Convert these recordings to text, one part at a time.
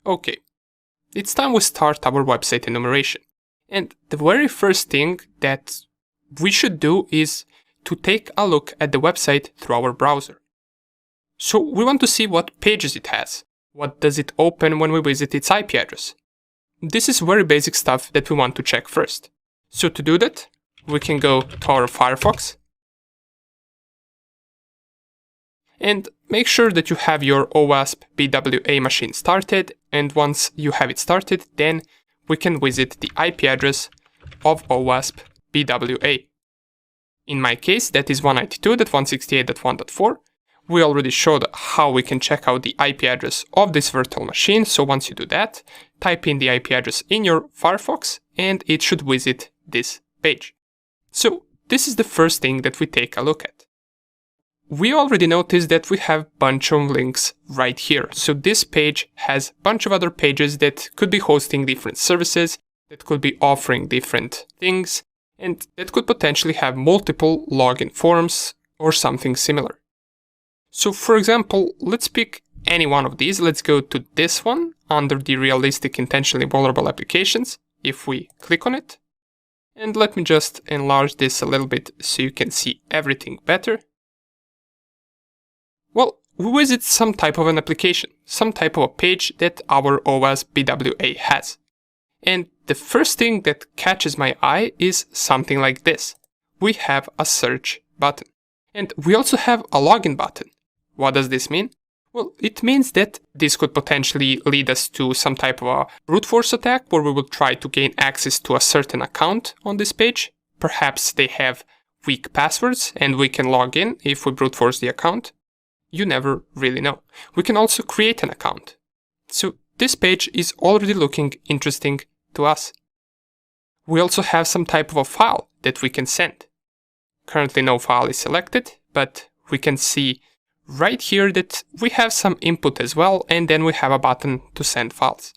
Okay, it's time we start our website enumeration. And the very first thing that we should do is to take a look at the website through our browser. So we want to see what pages it has. What does it open when we visit its IP address? This is very basic stuff that we want to check first. So to do that, we can go to our Firefox and make sure that you have your OWASP BWA machine started, and once you have it started, then we can visit the IP address of OWASP BWA. In my case, that is 192.168.1.4. We already showed how we can check out the IP address of this virtual machine, so once you do that, type in the IP address in your Firefox and it should visit this page. So this is the first thing that we take a look at. We already noticed that we have a bunch of links right here. So this page has a bunch of other pages that could be hosting different services, that could be offering different things, and that could potentially have multiple login forms or something similar. So for example, let's pick any one of these. Let's go to this one under the realistic intentionally vulnerable applications. If we click on it, and let me just enlarge this a little bit so you can see everything better. Well, we visit some type of an application, some type of a page that our OWASP BWA has. And the first thing that catches my eye is something like this. We have a search button. And we also have a login button. What does this mean? Well, it means that this could potentially lead us to some type of a brute force attack where we will try to gain access to a certain account on this page. Perhaps they have weak passwords and we can log in if we brute force the account. You never really know. We can also create an account. So this page is already looking interesting to us. We also have some type of a file that we can send. Currently no file is selected, but we can see right here that we have some input as well, and then we have a button to send files.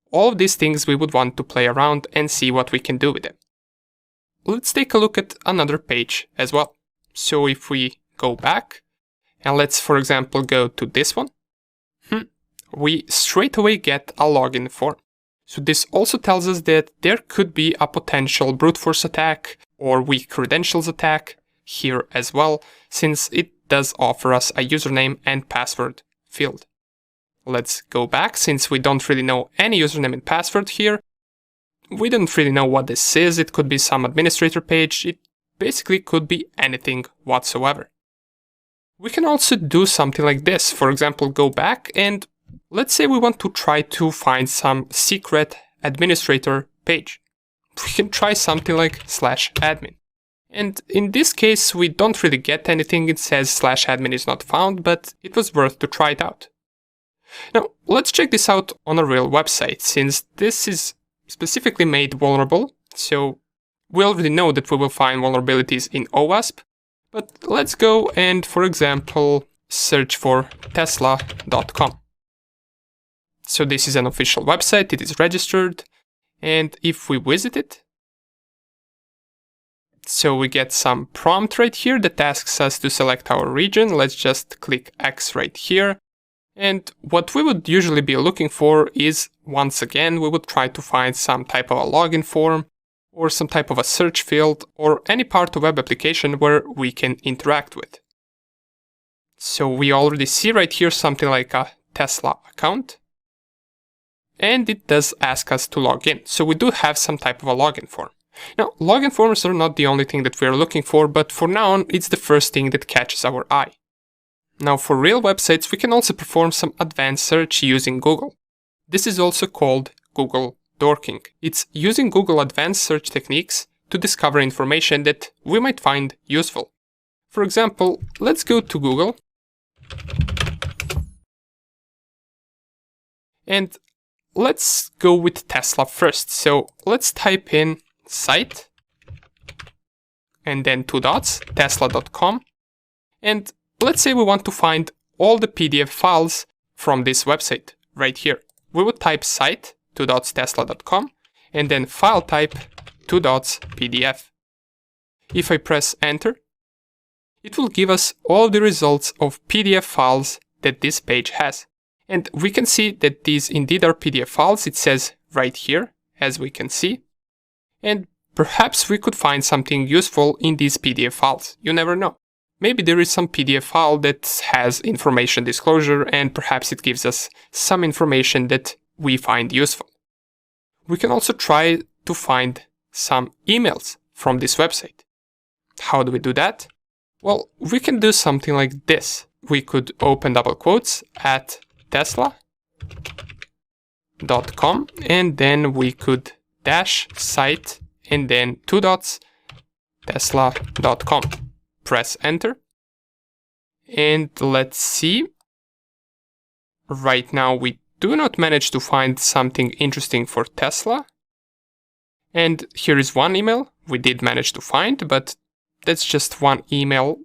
All of these things we would want to play around and see what we can do with them. Let's take a look at another page as well. So if we go back, and let's for example go to this one, we straight away get a login form. So this also tells us that there could be a potential brute force attack or weak credentials attack here as well, since it does offer us a username and password field. Let's go back, since we don't really know any username and password here. We don't really know what this is. It could be some administrator page. It basically could be anything whatsoever. We can also do something like this. For example, go back and let's say we want to try to find some secret administrator page. We can try something like /admin. And in this case, we don't really get anything. It says /admin is not found, but it was worth to try it out. Now, let's check this out on a real website, since this is specifically made vulnerable. So we already know that we will find vulnerabilities in OWASP, but let's go and, for example, search for tesla.com. So this is an official website, it is registered, and if we visit it, so we get some prompt right here that asks us to select our region. Let's just click X right here. And what we would usually be looking for is, once again, we would try to find some type of a login form or some type of a search field or any part of web application where we can interact with. So we already see right here something like a Tesla account. And it does ask us to log in. So we do have some type of a login form. Now, login forms are not the only thing that we are looking for, but for now, it's the first thing that catches our eye. Now, for real websites, we can also perform some advanced search using Google. This is also called Google dorking. It's using Google advanced search techniques to discover information that we might find useful. For example, let's go to Google and let's go with Tesla first. So let's type in site and then 2 dots, tesla.com, and let's say we want to find all the PDF files from this website right here. We would type site 2 dots tesla.com and then file type 2 dots PDF. If I press enter, it will give us all the results of PDF files that this page has. And we can see that these indeed are PDF files. It says right here, as we can see. And perhaps we could find something useful in these PDF files. You never know. Maybe there is some PDF file that has information disclosure, and perhaps it gives us some information that we find useful. We can also try to find some emails from this website. How do we do that? Well, we can do something like this. We could open double quotes at tesla.com, and then we could dash site and then 2 dots tesla.com. Press enter. And let's see. Right now we do not manage to find something interesting for Tesla. And here is one email we did manage to find, but that's just one email.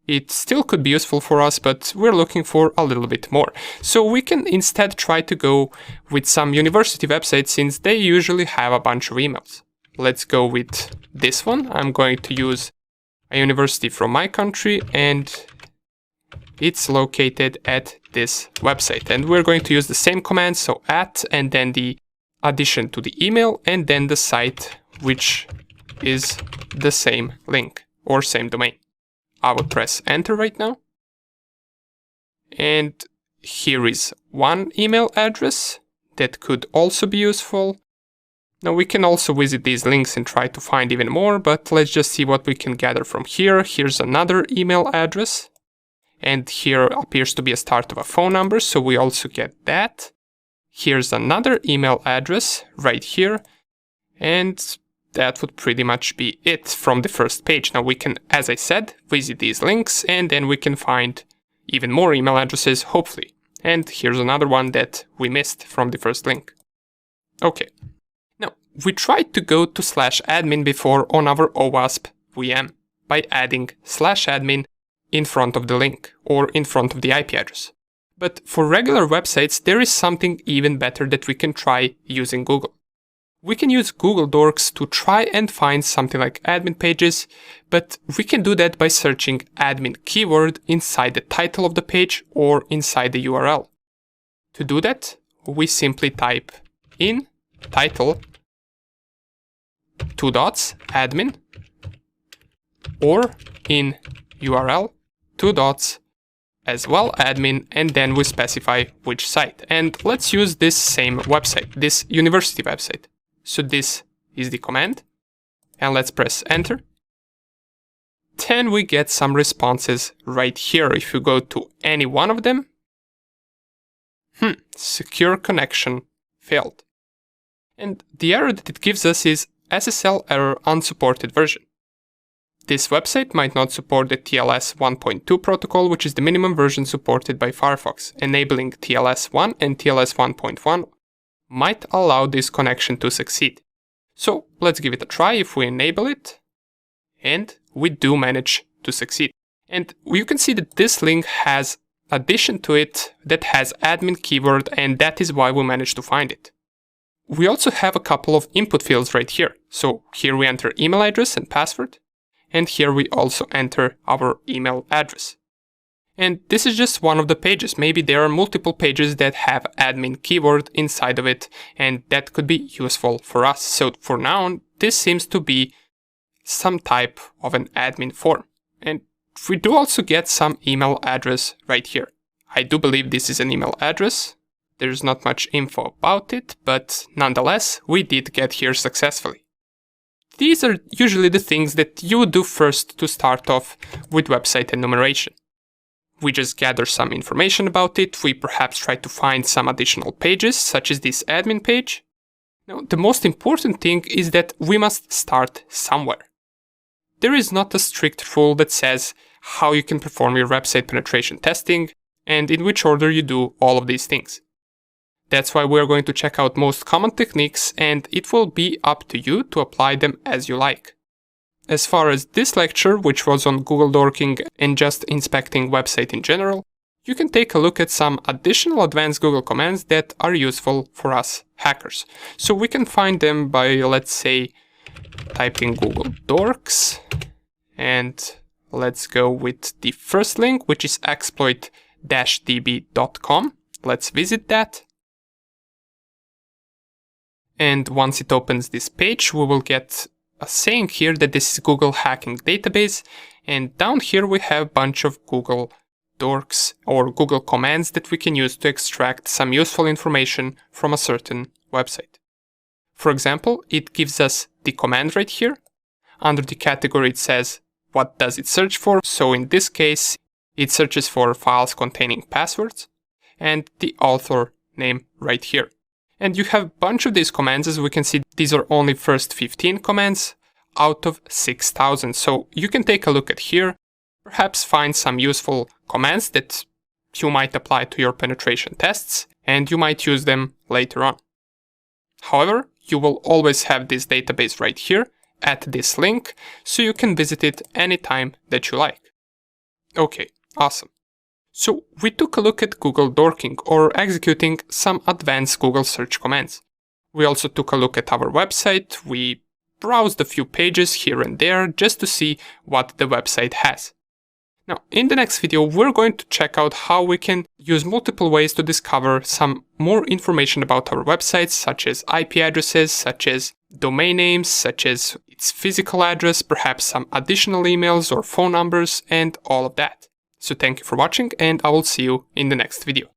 It still could be useful for us, but we're looking for a little bit more. So we can instead try to go with some university websites, since they usually have a bunch of emails. Let's go with this one. I'm going to use a university from my country, and it's located at this website. And we're going to use the same command, so at, and then the addition to the email, and then the site, which is the same link or same domain. I will press enter right now. And here is one email address that could also be useful. Now we can also visit these links and try to find even more, but let's just see what we can gather from here. Here's another email address. And here appears to be a start of a phone number, so we also get that. Here's another email address right here. And that would pretty much be it from the first page. Now we can, as I said, visit these links, and then we can find even more email addresses, hopefully. And here's another one that we missed from the first link. Okay. Now, we tried to go to /admin before on our OWASP VM by adding /admin in front of the link or in front of the IP address. But for regular websites, there is something even better that we can try using Google. We can use Google Dorks to try and find something like admin pages, but we can do that by searching admin keyword inside the title of the page or inside the URL. To do that, we simply type in title 2 dots admin, or in URL 2 dots as well admin, and then we specify which site. And let's use this same website, this university website. So this is the command, and let's press enter. Then we get some responses right here. If you go to any one of them, secure connection failed. And the error that it gives us is SSL error unsupported version. This website might not support the TLS 1.2 protocol, which is the minimum version supported by Firefox. Enabling TLS 1 and TLS 1.1 might allow this connection to succeed. So let's give it a try if we enable it, and we do manage to succeed. And you can see that this link has addition to it that has admin keyword, and that is why we managed to find it. We also have a couple of input fields right here. So here we enter email address and password, and here we also enter our email address. And this is just one of the pages. Maybe there are multiple pages that have admin keyword inside of it, and that could be useful for us. So for now, this seems to be some type of an admin form. And we do also get some email address right here. I do believe this is an email address. There's not much info about it, but nonetheless, we did get here successfully. These are usually the things that you would do first to start off with website enumeration. We just gather some information about it. We perhaps try to find some additional pages, such as this admin page. Now, the most important thing is that we must start somewhere. There is not a strict rule that says how you can perform your website penetration testing and in which order you do all of these things. That's why we're going to check out most common techniques, and it will be up to you to apply them as you like. As far as this lecture, which was on Google Dorking and just inspecting website in general, you can take a look at some additional advanced Google commands that are useful for us hackers. So we can find them by, let's say, typing Google Dorks, and let's go with the first link, which is exploit-db.com. Let's visit that. And once it opens this page, we will get a saying here that this is Google Hacking Database. And down here we have a bunch of Google dorks or Google commands that we can use to extract some useful information from a certain website. For example, it gives us the command right here. Under the category it says what does it search for. So in this case, it searches for files containing passwords and the author name right here. And you have a bunch of these commands. As we can see, these are only first 15 commands out of 6,000. So you can take a look at here, perhaps find some useful commands that you might apply to your penetration tests, and you might use them later on. However, you will always have this database right here at this link, so you can visit it anytime that you like. Okay, awesome. So we took a look at Google dorking, or executing some advanced Google search commands. We also took a look at our website. We browsed a few pages here and there just to see what the website has. Now, in the next video, we're going to check out how we can use multiple ways to discover some more information about our websites, such as IP addresses, such as domain names, such as its physical address, perhaps some additional emails or phone numbers, and all of that. So thank you for watching, and I will see you in the next video.